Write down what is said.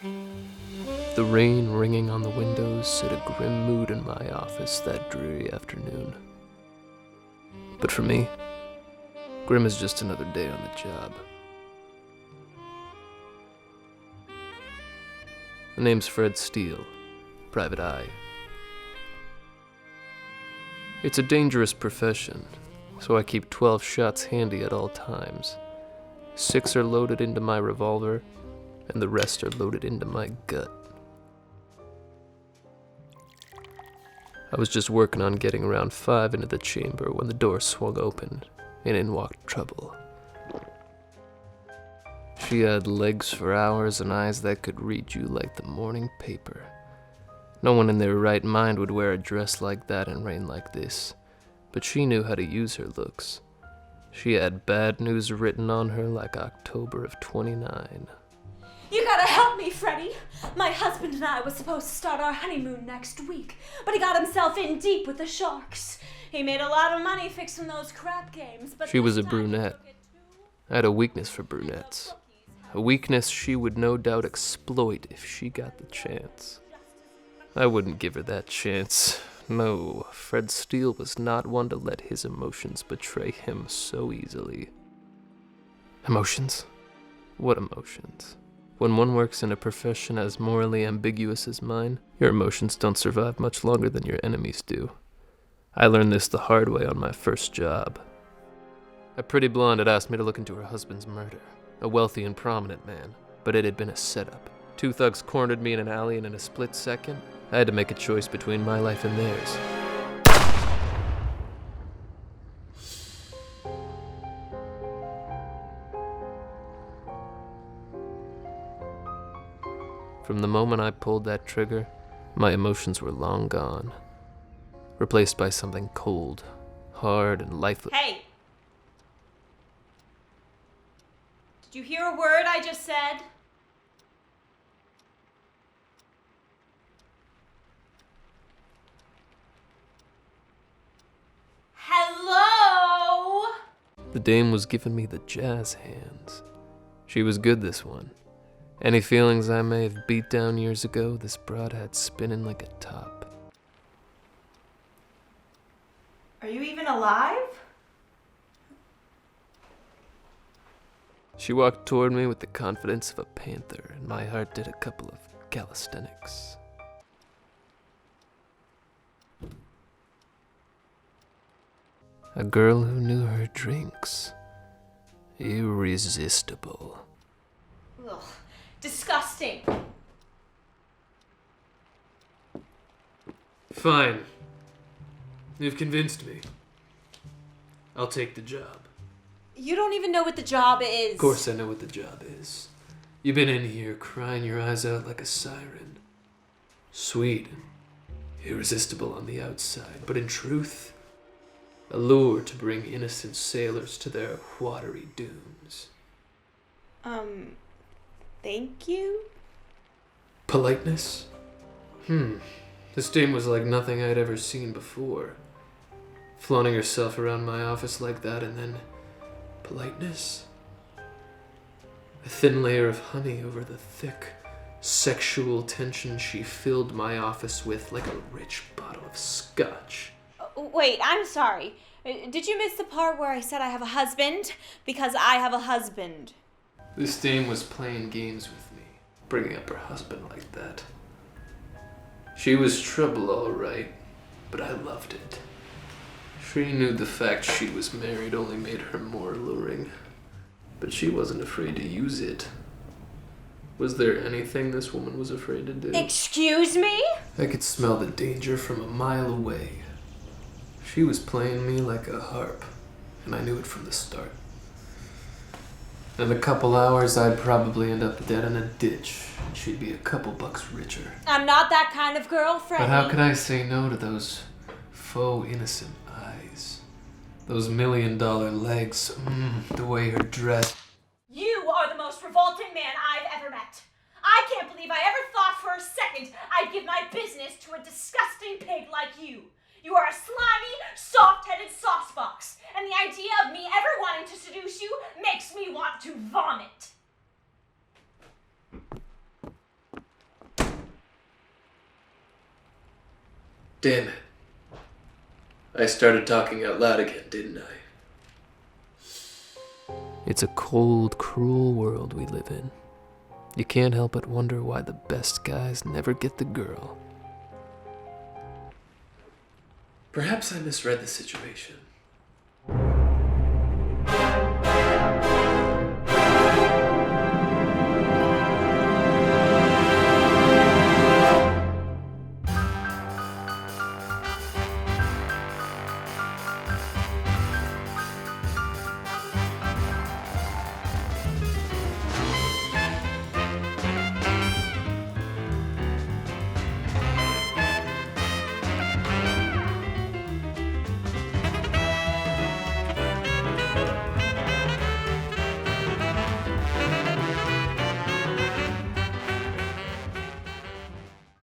The rain ringing on the windows set a grim mood in my office that dreary afternoon. But for me, grim is just another day on the job. The name's Fred Steele, Private Eye. It's a dangerous profession, so I keep 12 shots handy at all times. 6 are loaded into my revolver, and the rest are loaded into my gut. I was just working on getting around 5 into the chamber when the door swung open, and in walked Trouble. She had legs for hours and eyes that could read you like the morning paper. No one in their right mind would wear a dress like that in rain like this, but she knew how to use her looks. She had bad news written on her like October of 29. You gotta help me, Freddie. My husband and I was supposed to start our honeymoon next week, but he got himself in deep with the sharks. He made a lot of money fixing those crap games, but she was a brunette. I had a weakness for brunettes. A weakness she would no doubt exploit if she got the chance. I wouldn't give her that chance. No, Fred Steele was not one to let his emotions betray him so easily. Emotions? What emotions? When one works in a profession as morally ambiguous as mine, your emotions don't survive much longer than your enemies do. I learned this the hard way on my first job. A pretty blonde had asked me to look into her husband's murder, a wealthy and prominent man, but it had been a setup. 2 thugs cornered me in an alley, and in a split second, I had to make a choice between my life and theirs. From the moment I pulled that trigger, my emotions were long gone, replaced by something cold, hard, and lifeless. Hey! Did you hear a word I just said? Hello? The dame was giving me the jazz hands. She was good, this one. Any feelings I may have beat down years ago, this broad had spinning like a top. Are you even alive? She walked toward me with the confidence of a panther, and my heart did a couple of calisthenics. A girl who knew her drinks. Irresistible. Ugh, disgusting. Fine. You've convinced me. I'll take the job. You don't even know what the job is. Of course I know what the job is. You've been in here crying your eyes out like a siren. Sweet and irresistible on the outside, but in truth, a lure to bring innocent sailors to their watery dooms. Thank you? Politeness? This dame was like nothing I'd ever seen before. Flaunting herself around my office like that, and then politeness? A thin layer of honey over the thick, sexual tension she filled my office with like a rich bottle of scotch. Wait, I'm sorry. Did you miss the part where I said I have a husband? Because I have a husband. This dame was playing games with me, bringing up her husband like that. She was trouble, all right, but I loved it. She knew the fact she was married only made her more alluring, but she wasn't afraid to use it. Was there anything this woman was afraid to do? Excuse me? I could smell the danger from a mile away. She was playing me like a harp, and I knew it from the start. In a couple hours, I'd probably end up dead in a ditch, and she'd be a couple bucks richer. I'm not that kind of girl, Freddie. But how could I say no to those faux innocent eyes? Those $1 million legs, the way her dress. You are the most revolting man I've ever met. I can't believe I ever thought for a second I'd give my business to a disgusting pig like you. You are a slimy, soft-headed saucebox, and the idea of me ever wanting to seduce you makes me want to vomit. Damn it. I started talking out loud again, didn't I? It's a cold, cruel world we live in. You can't help but wonder why the best guys never get the girl. Perhaps I misread the situation.